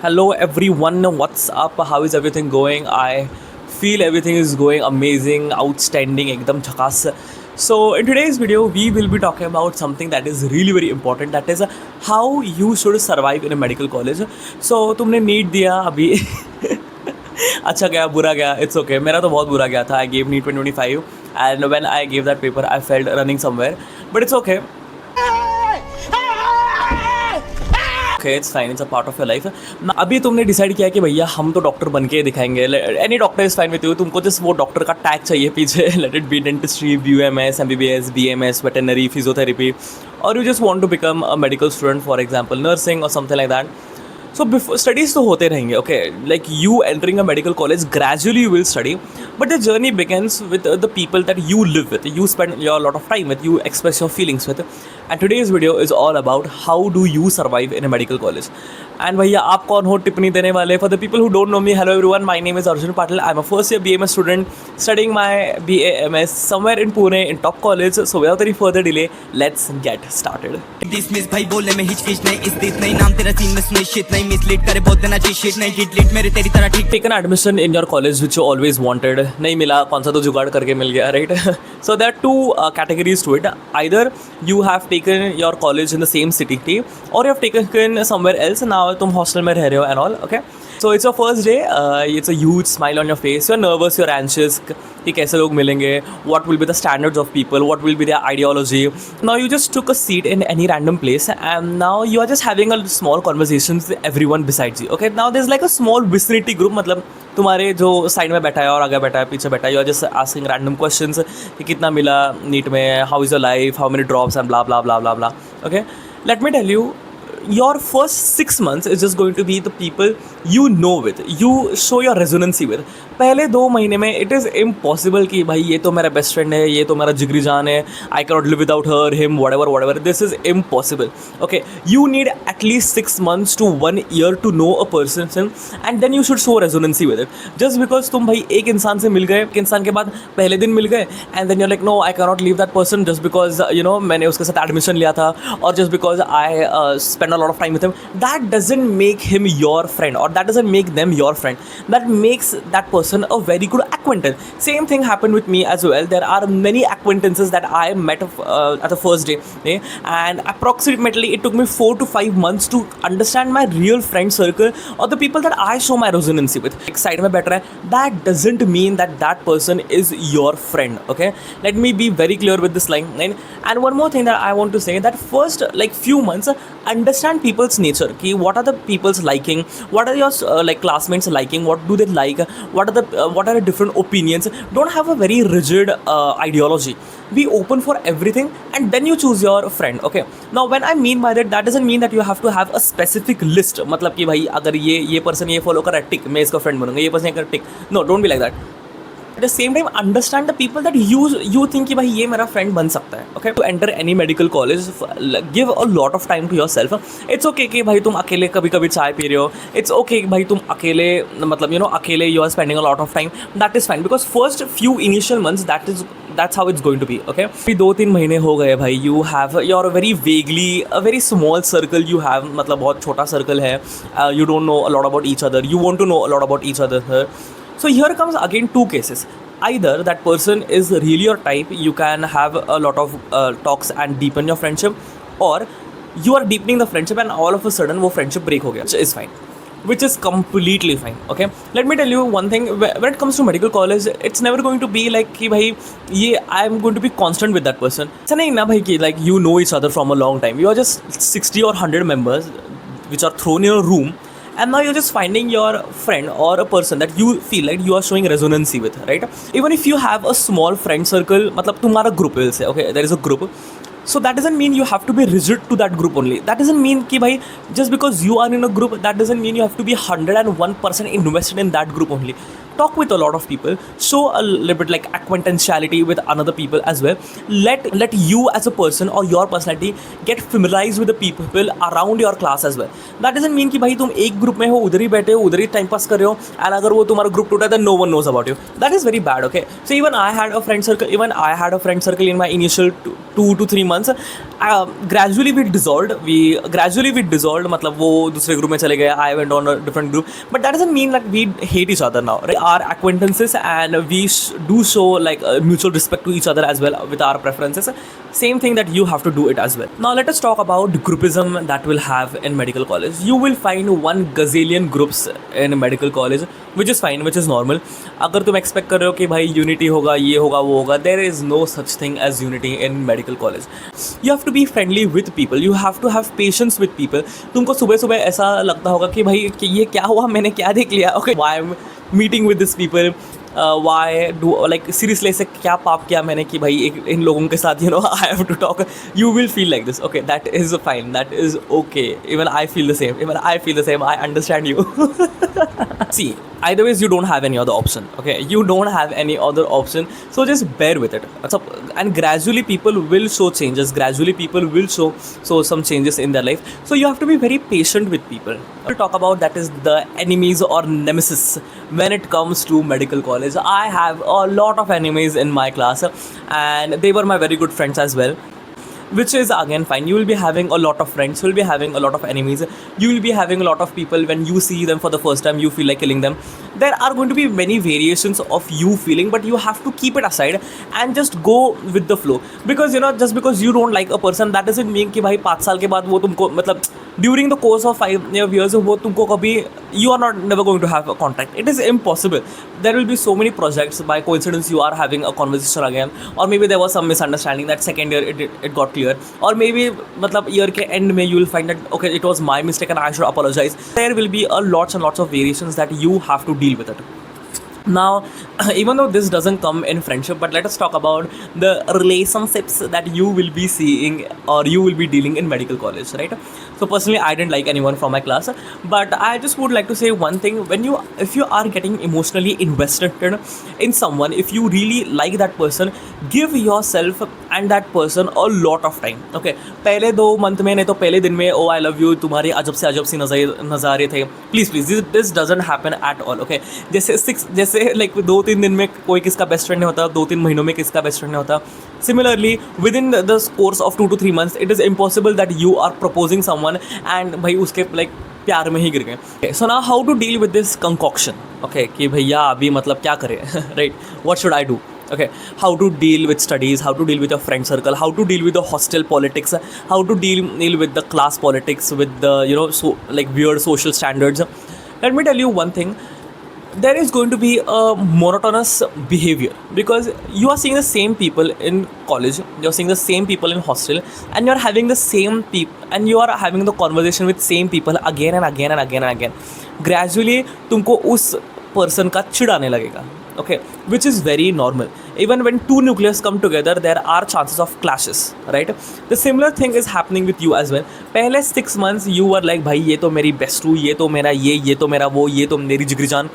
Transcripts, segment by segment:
Hello everyone, what's up? How is everything going? I feel everything is going amazing, outstanding, ekdam chakas. So in today's video, we will be talking about something that is really very important. That is how you should survive in a medical college. So तुमने NEET दिया अभी अच्छा गया बुरा गया it's okay मेरा तो बहुत बुरा गया था I gave NEET 2025 and when I gave that paper I felt running somewhere but it's okay okay it's fine it's a part of your life अभी तुमने डिसाइड किया कि भैया हम तो डॉक्टर बन के दिखाएंगे any doctor is fine with you तुमको जस्ट वो डॉक्टर का टैग चाहिए पीछे let it be dentistry BUMS MBBS BMS veterinary physiotherapy और you just want to become a medical student for example nursing और something like that so before studies तो होते रहेंगे okay like you entering a medical college gradually you will study but the journey begins with the people that you live with you spend your lot of time with you express your feelings with and today's video is all about how do you survive in a medical college and भैया आप कौन हो टिप्पणी देने वाले for the people who don't know me hello everyone my name is Arjun Patil I'm a first year BMS student studying my BAMS somewhere in Pune in top college so without any further delay let's get started dismiss भाई बोलने में हिचकिच नहीं इस this नहीं नाम तेरा scene में सुने शिट नहीं मिसलीड करे बहुत देना जी शिट नहीं गिट लिट मेरे तेरी तरह ठीक take an admission in your college which you always wanted नहीं मिला कौन सा तो जुगाड़ करके मिल गया right so there are two categories to it either you have taken your college in the same city or you have taken somewhere else now तुम hostel में रह रहे हो and all okay so it's your first day it's a huge smile on your face you're nervous you're anxious कि कैसे लोग मिलेंगे what will be the standards of people what will be their ideology now you just took a seat in any random place and now you are just having a small conversations with everyone besides you okay now there's like a small vicinity group मतलब तुम्हारे जो side में बैठा है और आगे बैठा है पीछे बैठा है you are just asking random questions कि कितना मिला नीट में how is your life how many drops and blah blah blah blah blah okay let me tell you your first 6 months is just going to be the people you know with you show your resonancy with पहले 2 महीने में it is impossible कि भाई ये तो मेरा best friend है ये तो मेरा जिगरी जान है I cannot live without her him whatever this is impossible okay you need at least 6 months to 1 year to know a person and then you should show resonancy with it just because तुम भाई एक इंसान से मिल गए एक इंसान के बाद पहले दिन मिल गए and then you're like no I cannot leave that person just because you know मैंने उसके साथ एडमिशन लिया था और just because I spend a lot of time with him that doesn't make him your friend or that doesn't make them your friend that makes that person a very good acquaintance same thing happened with me as well there are many acquaintances that I met at the first day and approximately it took me 4 to 5 months to understand my real friend circle or the people that I show my resonancy with एक side में बैठ रहा है that doesn't mean that that person is your friend okay let me be very clear with this line and one more thing that I want to say that first like few months understand people's nature ki what are the people's liking what are your like classmates liking what do they like what are the different opinions don't have a very rigid ideology be open for everything and then you choose your friend okay now when I mean by that doesn't mean that you have to have a specific list मतलब कि भाई अगर ये person ये follow कर रहा है टिक मैं इसका friend बनूंगा ये person ये कर टिक no don't be like that at the same time understand the people that you think कि भाई ये मेरा friend बन सकता है okay to enter any medical college give a lot of time to yourself it's okay कि भाई तुम अकेले कभी कभी चाय पी रहे हो it's okay कि भाई तुम अकेले मतलब you know अकेले you are spending a lot of time that is fine because first few initial months that's how it's going to be okay अभी 2-3 महीने हो गए भाई you have your very vaguely a very small circle you have मतलब बहुत छोटा circle है you don't know a lot about each other you want to know a lot about each other so here comes again two cases either that person is really your type you can have a lot of talks and deepen your friendship or you are deepening the friendship and all of a sudden वो friendship break हो गया which is fine which is completely fine okay let me tell you one thing when it comes to medical college it's never going to be like कि भाई ये I am going to be constant with that person ऐसा नहीं ना भाई कि like you know each other from a long time you are just 60 or 100 members which are thrown in a room and now you're just finding your friend or a person that you feel like you are showing resonancy with right even if you have a small friend circle मतलब तुम्हारा group will say okay there is a group so that doesn't mean you have to be rigid to that group only that doesn't mean कि भाई just because you are in a group that doesn't mean you have to be 101% invested in that group only talk with a lot of people show a little bit like acquaintanciality with another people as well let you as a person or your personality get familiarized with the people around your class as well that doesn't mean कि भाई तुम एक group में हो उधर ही बैठे हो उधर ही टाइम पास कर रहे हो and अगर वो तुम्हारा ग्रुप टूटा then no one knows about you that is very bad okay so even I had a friend circle in my initial 2 to 3 months. Gradually we dissolved. मतलब वो दूसरे group में चले गए. I went on a different group. But that doesn't mean that we hate each other now. Right? Our acquaintances, and we do show like mutual respect to each other as well with our preferences. Same thing that you have to do it as well. Now let us talk about groupism that we'll have in medical college. You will find 1 gazillion groups in medical college, which is fine, which is normal. अगर तुम expect कर रहे हो कि भाई unity होगा, ये होगा, वो होगा, there is no such thing as unity in medical college. You have to be friendly with people. You have to have patience with people. तुमको सुबह सुबह ऐसा लगता होगा कि भाई कि ये क्या हुआ, मैंने क्या देख लिया. Okay, why I'm meeting with these people? Why do like seriously ऐसे क्या पाप किया मैंने कि भाई इन लोगों के साथ I have to talk. You will feel like this. Okay, that is fine. That is okay. Even I feel the same. I understand you. See, either ways you don't have any other option. Okay, you don't have any other option. So just bear with it. And gradually people will show changes. Gradually people will show some changes in their life. So you have to be very patient with people. We'll talk about that is the enemies or nemesis when it comes to medical college. I have a lot of enemies in my class, and they were my very good friends as well, which is again fine. You will be having a lot of friends, you will be having a lot of enemies, you will be having a lot of people when you see them for the first time you feel like killing them. There are going to be many variations of you feeling, but you have to keep it aside and just go with the flow. Because just because you don't like a person, that doesn't mean कि भाई 5 साल के बाद वो तुमको मतलब during the course of 5 years वो तुमको कभी you are never going to have a contact. It is impossible. There will be so many projects, by coincidence you are having a conversation again, or maybe there was some misunderstanding that second year it got clear, or maybe मतलब year के end में you will find that okay, it was my mistake and I should apologize. There will be a lots and lots of variations that you have to deal with it. Now, even though this doesn't come in friendship, but let us talk about the relationships that you will be seeing or you will be dealing in medical college, right? So personally, I didn't like anyone from my class, but I just would like to say one thing. If you are getting emotionally invested in someone, if you really like that person, give yourself and that person a lot of time. Okay, पहले 2 month में नहीं तो पहले दिन में oh I love you, तुम्हारी अजब से अजब सी नज़ारे थे. Please, this doesn't happen at all. Okay, जैसे like 2-3 दिन में कोई किसका बेस्ट फ्रेंड नहीं होता, 2-3 महीनों में किसका बेस्ट फ्रेंड नहीं होता. Similarly, within the course of 2 to 3 months, it is impossible that you are proposing someone and भाई उसके like प्यार में ही गिर गए. So now how to deal with this concoction? Okay, कि भैया अभी मतलब क्या करें, right? What should I do? Okay, how to deal with studies, how to deal with your friend circle, how to deal with the hostel politics, how to deal with the class politics, with the so like weird social standards. Let me tell you one thing. There is going to be a monotonous behavior because you are seeing the same people in college, you're seeing the same people in hostel, and you're having the same people and you are having the conversation with same people again and again and again and again. Gradually तुमको उस person का चिढ़ आने लगेगा. Okay, which is very normal. Even when 2 nucleus come together, there are chances of clashes, right? The similar thing is happening with you as well. पहले 6 months you were like भाई ये तो मेरी best हूँ, ये तो मेरा ये तो मेरा वो, ये तो मेरी जिगरी जान.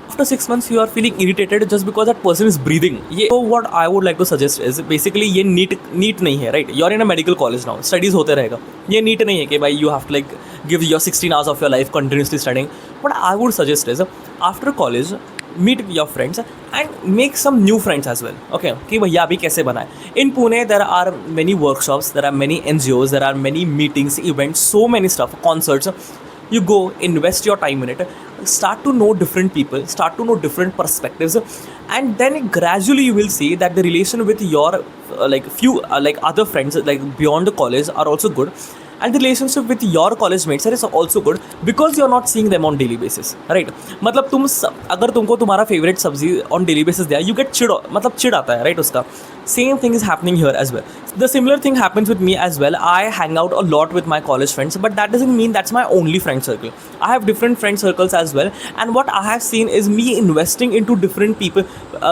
After 6 months you are feeling irritated just because that person is breathing. So what I would like to suggest is basically ये neat नहीं है, right? You're in a medical college now, studies होते रहेगा. ये neat नहीं है कि भाई you have to like give your 16 hours of your life continuously studying. What I would suggest is after college meet your friends and make some new friends as well. Okay, कि भैया अभी कैसे बनाए. In Pune there are many workshops, there are many NGOs, there are many meetings, events, so many stuff, concerts. You go, invest your time in it, start to know different people, start to know different perspectives, and then gradually you will see that the relation with your like other friends like beyond the college are also good, and the relationship with your college mates is also good because you're not seeing them on daily basis, right? मतलब अगर तुमको तुम्हारा favorite सब्जी on daily basis दिया, you get चिढ़ आता है, right? उसका same thing is happening here as well. The similar thing happens with me as well. I hang out a lot with my college friends, but that doesn't mean that's my only friend circle. I have different friend circles as well, and what I have seen is me investing into different people,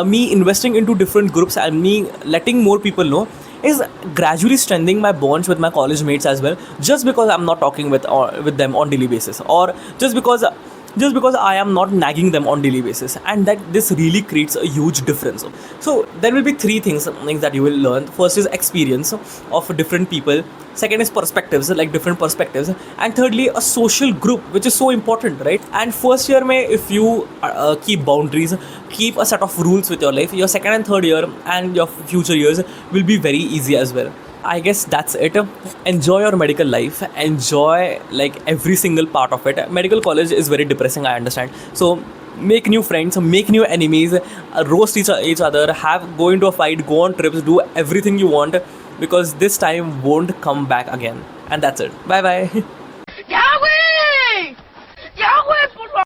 me investing into different groups, and me letting more people know is gradually strengthening my bonds with my college mates as well, just because I'm not talking with them on daily basis, or just because I am not nagging them on daily basis, and that this really creates a huge difference. So there will be 3 things that you will learn. First is experience of different people, second is perspectives, like different perspectives, and thirdly a social group, which is so important, right? And first year mein if you keep boundaries, keep a set of rules with your life, your second and third year and your future years will be very easy as well. I guess that's it. Enjoy your medical life. Enjoy like every single part of it. Medical college is very depressing, I understand. So make new friends, make new enemies, roast each other, go into a fight, go on trips, do everything you want, because this time won't come back again. And that's it. Bye bye.